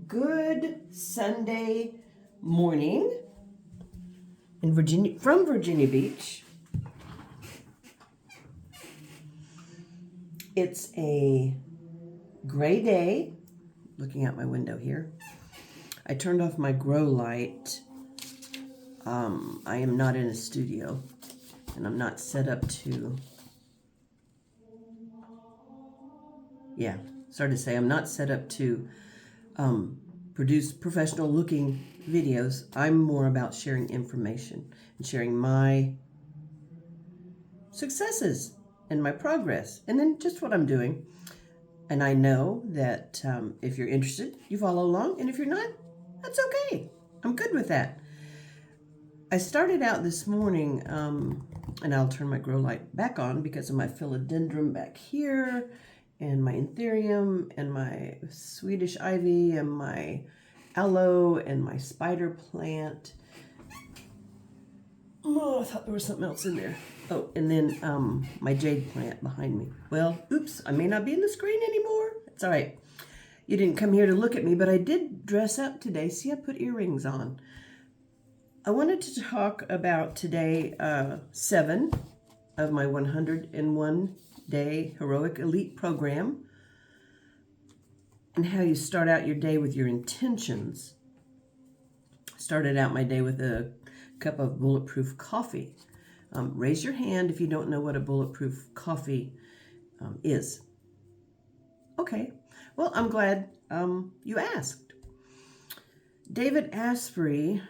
Good Sunday morning in Virginia, from Virginia Beach. It's a gray day. Looking out my window here. I turned off my grow light. I am not in a studio, and I'm not set up to. Yeah, sorry to say, I'm not set up to produce professional looking videos. I'm more about sharing information and sharing my successes and my progress and then just what I'm doing. And I know that if you're interested, you follow along. And if you're not, that's okay. I'm good with that. I started out this morning, and I'll turn my grow light back on because of my philodendron back here, and my anthurium, and my Swedish ivy, and my aloe, and my spider plant. Oh, I thought there was something else in there. Oh, and then my jade plant behind me. Well, oops, I may not be in the screen anymore. It's all right. You didn't come here to look at me, but I did dress up today. See, I put earrings on. I wanted to talk about today 7 of my 101 day heroic elite program and how you start out your day with your intentions. Started out my day with a cup of bulletproof coffee. Raise your hand if you don't know what a bulletproof coffee is. Okay, well, I'm glad you asked. David Asprey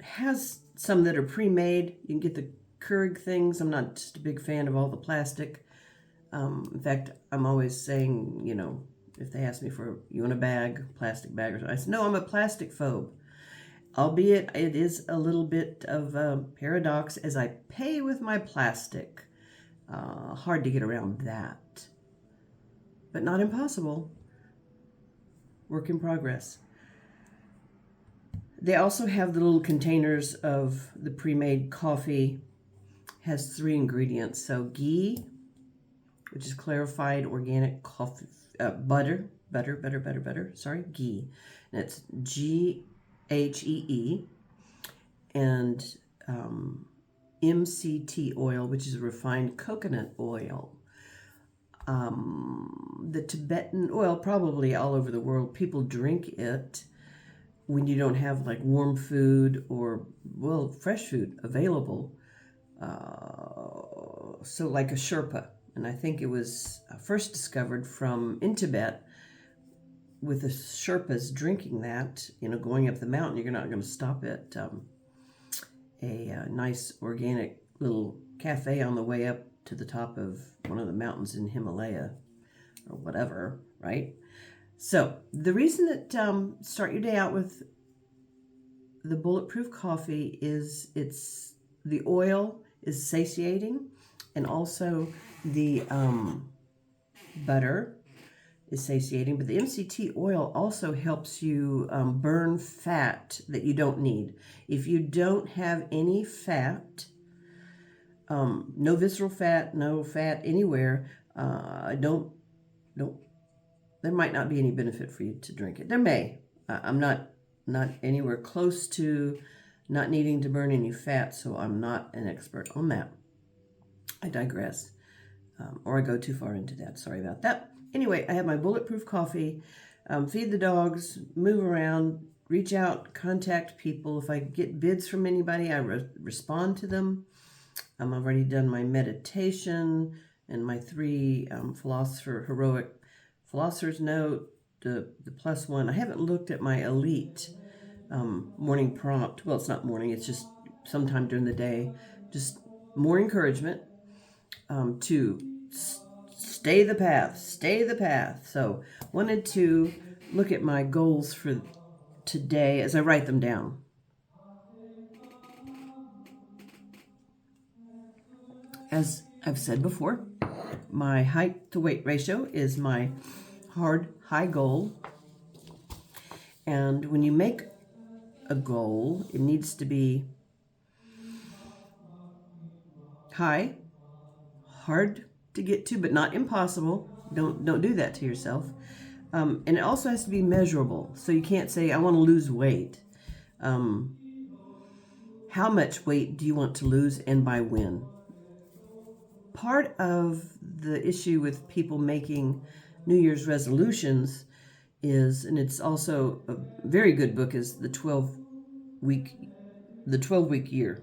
has some that are pre-made. You can get the Keurig things. I'm not just a big fan of all the plastic. In fact, I'm always saying, if they ask me for, you want a bag, plastic bag, or something, I say, no, I'm a plastic phobe. Albeit it is a little bit of a paradox as I pay with my plastic. Hard to get around that. But not impossible. Work in progress. They also have the little containers of the pre-made coffee. Has 3 ingredients. So ghee, which is clarified organic coffee, butter, ghee. And it's GHEE. And MCT oil, which is refined coconut oil. The Tibetan oil, probably all over the world, people drink it when you don't have like warm food or, fresh food available. So like a Sherpa. And I think it was first discovered in Tibet with the Sherpas drinking that, going up the mountain. You're not going to stop at a nice organic little cafe on the way up to the top of one of the mountains in Himalaya or whatever, right? So the reason that start your day out with the bulletproof coffee is the oil is satiating, and also the butter is satiating, but the MCT oil also helps you burn fat that you don't need. If you don't have any fat, no visceral fat, no fat anywhere, there might not be any benefit for you to drink it. There may. I'm not anywhere close to not needing to burn any fat, so I'm not an expert on that. I digress. Or I go too far into that. Sorry about that. Anyway, I have my bulletproof coffee, feed the dogs, move around, reach out, contact people. If I get bids from anybody, I respond to them. I've already done my meditation and my 3 heroic philosopher's note, the +1. I haven't looked at my elite morning prompt. Well, it's not morning. It's just sometime during the day. Just more encouragement to stay the path. So wanted to look at my goals for today as I write them down. As I've said before, my height to weight ratio is my high goal. And when you make a goal, it needs to be high, hard to get to, but not impossible. Don't do that to yourself. And it also has to be measurable. So you can't say, I want to lose weight. How much weight do you want to lose and by when? Part of the issue with people making New Year's resolutions is, and it's also a very good book, is the 12-week year.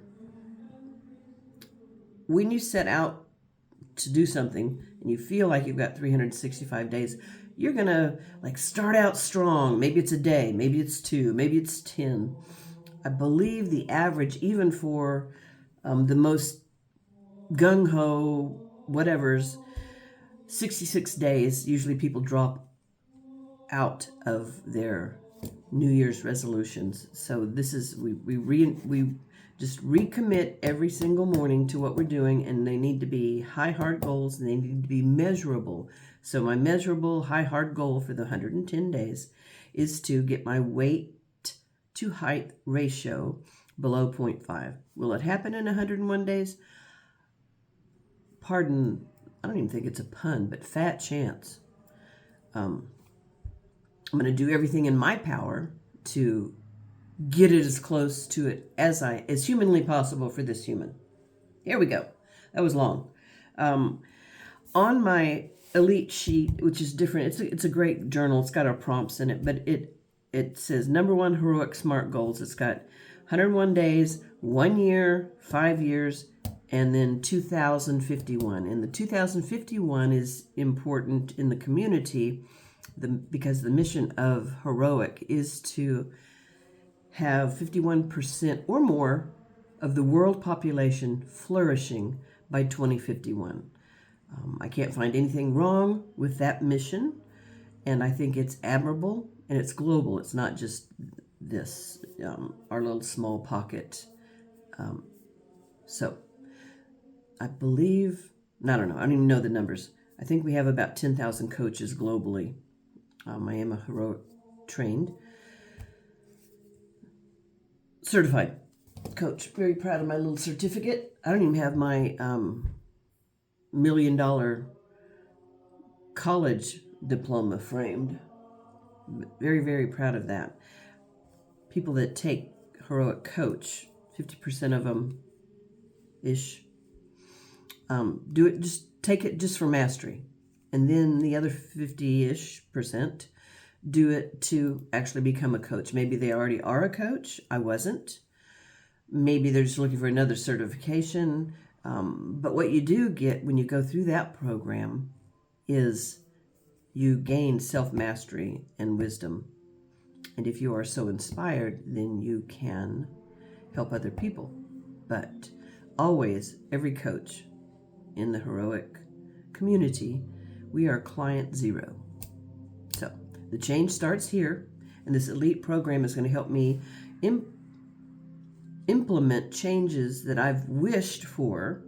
When you set out to do something and you feel like you've got 365 days, you're gonna start out strong. Maybe it's a day, maybe it's 2, maybe it's 10. I believe the average, even for the most gung-ho whatever's, 66 days. Usually people drop out of their New Year's resolutions. So this is, we just recommit every single morning to what we're doing, and they need to be high, hard goals, and they need to be measurable. So my measurable high, hard goal for the 110 days is to get my weight to height ratio below 0.5. Will it happen in 101 days? Pardon, I don't even think it's a pun, but fat chance. I'm going to do everything in my power to get it as close to it as humanly possible for this human. Here we go. That was long. On my elite sheet, which is different, it's a great journal. It's got our prompts in it, but it says number 1 heroic SMART goals. It's got 101 days, 1 year, 5 years, and then 2051. And the 2051 is important in the community because the mission of Heroic is to have 51% or more of the world population flourishing by 2051. I can't find anything wrong with that mission, and I think it's admirable, and it's global. It's not just this, our little small pocket. So I believe, I don't know, I don't even know the numbers. I think we have about 10,000 coaches globally. I am a Heroic trained, certified coach. Very proud of my little certificate. I don't even have my $1 million college diploma framed. Very, very proud of that. People that take Heroic Coach, 50% of them ish, do it, just take it just for mastery. And then the other 50-ish% do it to actually become a coach. Maybe they already are a coach. I wasn't. Maybe they're just looking for another certification. But what you do get when you go through that program is you gain self-mastery and wisdom. And if you are so inspired, then you can help other people. But always, every coach in the Heroic community, we are client zero. So the change starts here, and this elite program is going to help me implement changes that I've wished for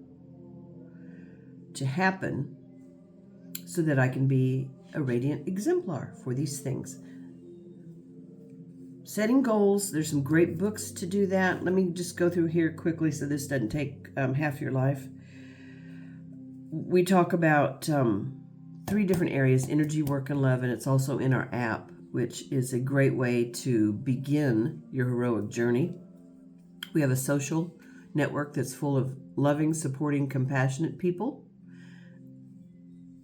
to happen so that I can be a radiant exemplar for these things. Setting goals, there's some great books to do that. Let me just go through here quickly so this doesn't take half your life. We talk about 3 different areas: energy, work, and love, and it's also in our app, which is a great way to begin your heroic journey. We have a social network that's full of loving, supporting, compassionate people.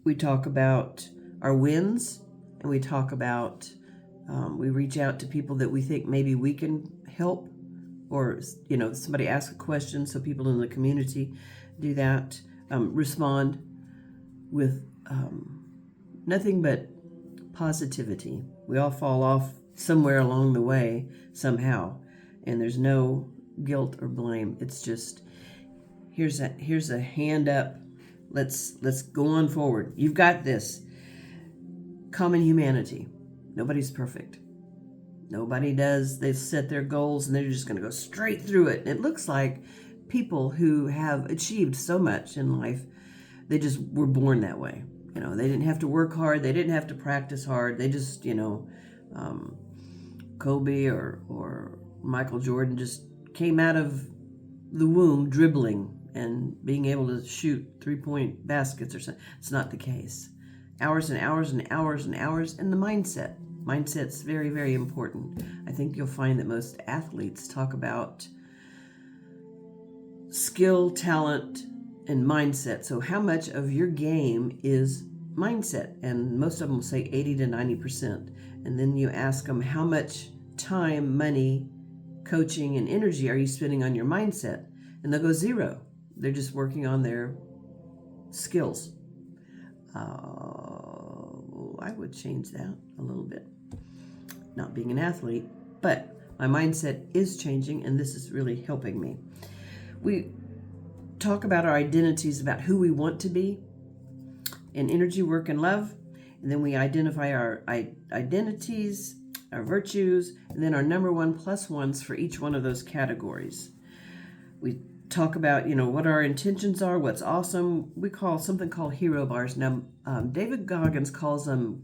We talk about our wins, and we talk about, we reach out to people that we think maybe we can help, or, somebody asks a question, so people in the community do that. Respond with nothing but positivity. We all fall off somewhere along the way somehow, and there's no guilt or blame. It's just, here's a hand up. Let's go on forward. You've got this. Common humanity. Nobody's perfect. Nobody does. They set their goals and they're just going to go straight through it. And it looks like people who have achieved so much in life, they just were born that way. They didn't have to work hard. They didn't have to practice hard. They just, Kobe or Michael Jordan just came out of the womb dribbling and being able to shoot 3-point baskets or something. It's not the case. hours and hours and hours and hours. And the mindset. Mindset's very, very important. I think you'll find that most athletes talk about skill, talent, and mindset. So how much of your game is mindset? And most of them will say 80 to 90%. And then you ask them, how much time, money, coaching, and energy are you spending on your mindset? And they'll go 0. They're just working on their skills. I would change that a little bit. Not being an athlete, but my mindset is changing, and this is really helping me. We talk about our identities, about who we want to be in energy, work, and love. And then we identify our identities, our virtues, and then our number 1 plus ones for each one of those categories. We talk about, what our intentions are, what's awesome. We call something called hero bars. Now, David Goggins calls them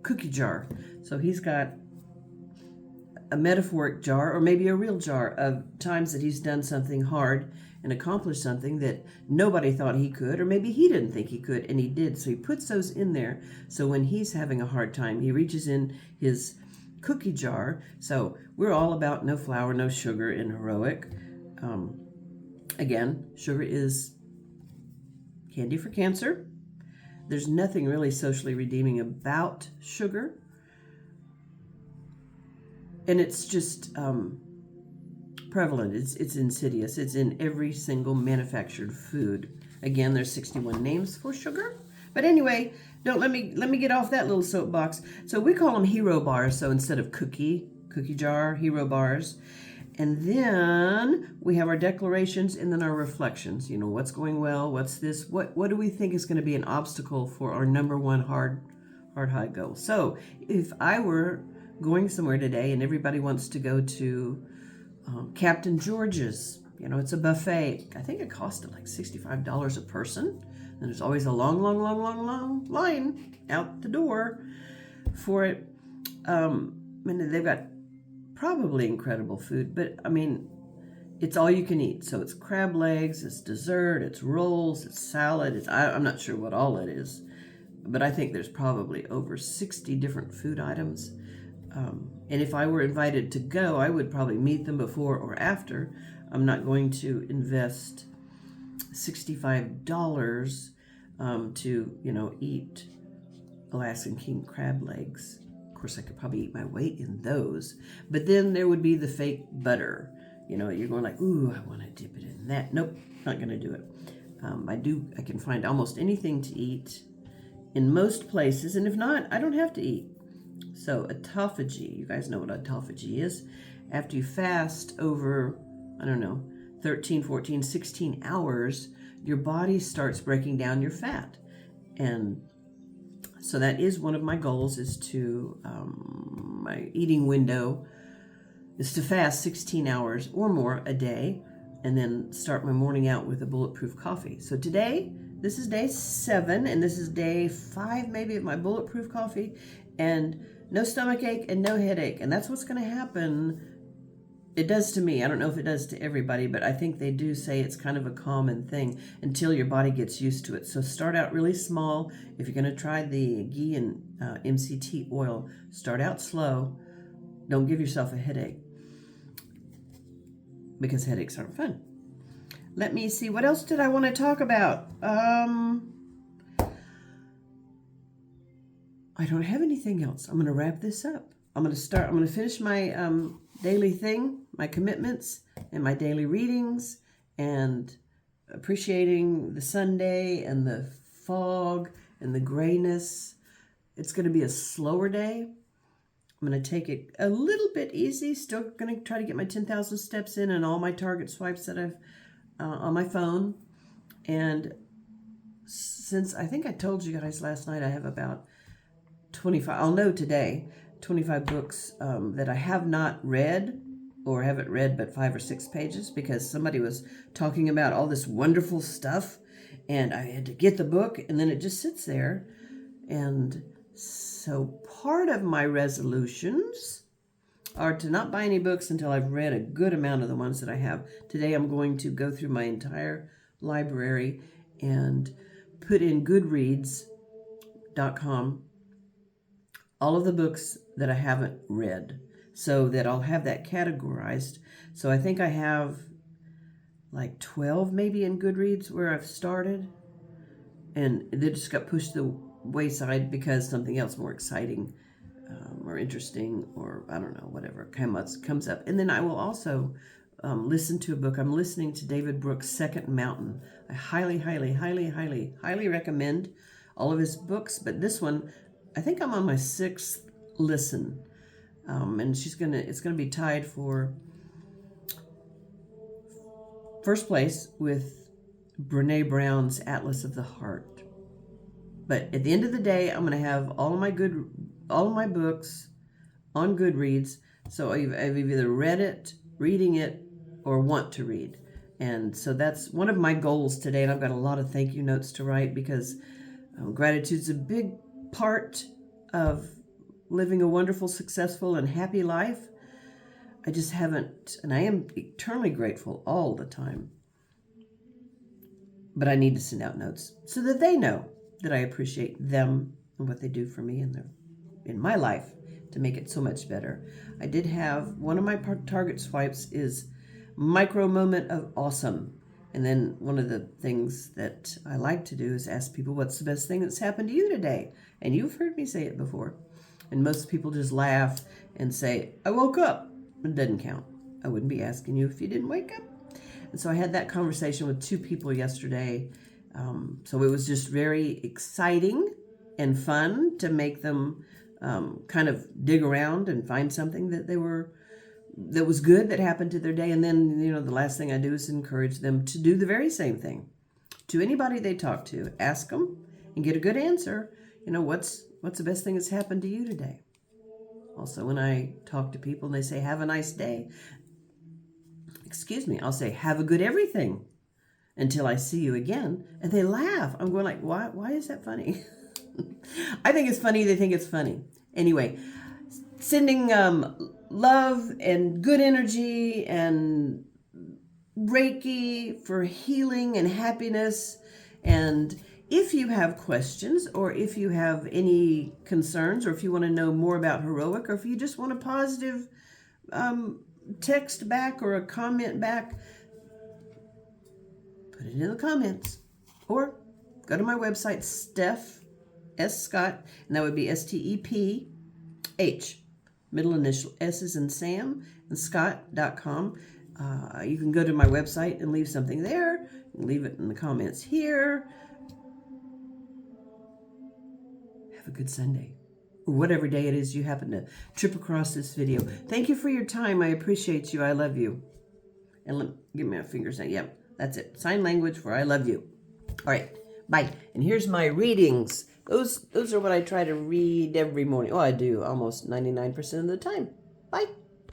cookie jar. So he's got a metaphoric jar, or maybe a real jar, of times that he's done something hard and accomplished something that nobody thought he could, or maybe he didn't think he could, and he did. So he puts those in there. So when he's having a hard time, he reaches in his cookie jar. So we're all about no flour, no sugar in heroic. Again, sugar is candy for cancer. There's nothing really socially redeeming about sugar. And it's just prevalent. It's insidious. It's in every single manufactured food. Again, there's 61 names for sugar. But anyway, don't let me get off that little soapbox. So we call them hero bars. So instead of cookie jar, hero bars. And then we have our declarations and then our reflections. What's going well? What's this? What do we think is going to be an obstacle for our number 1 hard high goal? So if I were going somewhere today and everybody wants to go to Captain George's, it's a buffet. I think it costed like $65 a person. And there's always a long line out the door for it. And they've got probably incredible food, but it's all you can eat. So it's crab legs, it's dessert, it's rolls, it's salad. I'm not sure what all it is, but I think there's probably over 60 different food items. And if I were invited to go, I would probably meet them before or after. I'm not going to invest $65 to eat Alaskan king crab legs. Of course, I could probably eat my weight in those. But then there would be the fake butter. You're going like, ooh, I want to dip it in that. Nope, not going to do it. I can find almost anything to eat in most places. And if not, I don't have to eat. So autophagy, you guys know what autophagy is. After you fast over, 13, 14, 16 hours, your body starts breaking down your fat. And so that is one of my goals, is to, my eating window is to fast 16 hours or more a day, and then start my morning out with a bulletproof coffee. So today, this is day 7, and this is day 5 maybe of my bulletproof coffee, and no stomach ache and no headache. And that's what's going to happen. It does to me. I don't know if it does to everybody, but I think they do say it's kind of a common thing until your body gets used to it. So start out really small. If you're going to try the ghee and MCT oil, start out slow. Don't give yourself a headache, because headaches aren't fun. Let me see. What else did I want to talk about? I don't have anything else. I'm going to wrap this up. I'm going to finish my daily thing, my commitments, and my daily readings, and appreciating the Sunday and the fog and the grayness. It's going to be a slower day. I'm going to take it a little bit easy. Still going to try to get my 10,000 steps in and all my target swipes that I've on my phone. And since I think I told you guys last night, I have about 25, I'll know today, 25 books that I have not read, or haven't read but 5 or 6 pages, because somebody was talking about all this wonderful stuff and I had to get the book, and then it just sits there. And so part of my resolutions are to not buy any books until I've read a good amount of the ones that I have. Today I'm going to go through my entire library and put in Goodreads.com newfound.com all of the books that I haven't read, so that I'll have that categorized. So I think I have like 12 maybe in Goodreads where I've started, and they just got pushed to the wayside because something else more exciting or interesting, or I don't know, whatever comes up. And then I will also listen to a book. I'm listening to David Brooks' Second Mountain. I highly, highly, highly, highly, highly recommend all of his books, but this one, I think I'm on my 6th listen, and it's gonna be tied for first place with Brene Brown's Atlas of the Heart. But at the end of the day, I'm gonna have all of my books on Goodreads. So I've either reading it, or want to read. And so that's one of my goals today. And I've got a lot of thank you notes to write, because gratitude's a big part of living a wonderful, successful, and happy life. I just haven't, and I am eternally grateful all the time. But I need to send out notes so that they know that I appreciate them and what they do for me in my life to make it so much better. I did have one of my target swipes is micro moment of awesome. And then one of the things that I like to do is ask people, what's the best thing that's happened to you today? And you've heard me say it before. And most people just laugh and say, I woke up. It doesn't count. I wouldn't be asking you if you didn't wake up. And so I had that conversation with 2 people yesterday. So it was just very exciting and fun to make them kind of dig around and find something that was good that happened to their day. And then, the last thing I do is encourage them to do the very same thing to anybody they talk to. Ask them and get a good answer. What's the best thing that's happened to you today? Also, when I talk to people and they say, have a nice day, I'll say, have a good everything until I see you again. And they laugh. I'm going like, why is that funny? I think it's funny. They think it's funny. Anyway, sending love and good energy and Reiki for healing and happiness. And if you have questions, or if you have any concerns, or if you want to know more about Heroic, or if you just want a positive text back or a comment back, put it in the comments. Or go to my website, Steph S. Scott, and that would be STEPH. Middle initial S is in Sam, and Scott.com. You can go to my website and leave something there. You can leave it in the comments here. Have a good Sunday, or whatever day it is you happen to trip across this video. Thank you for your time. I appreciate you. I love you. And give me my fingers now. Yep, that's it. Sign language for I love you. All right, bye. And here's my readings. Those are what I try to read every morning. Oh, I do almost 99% of the time. Bye.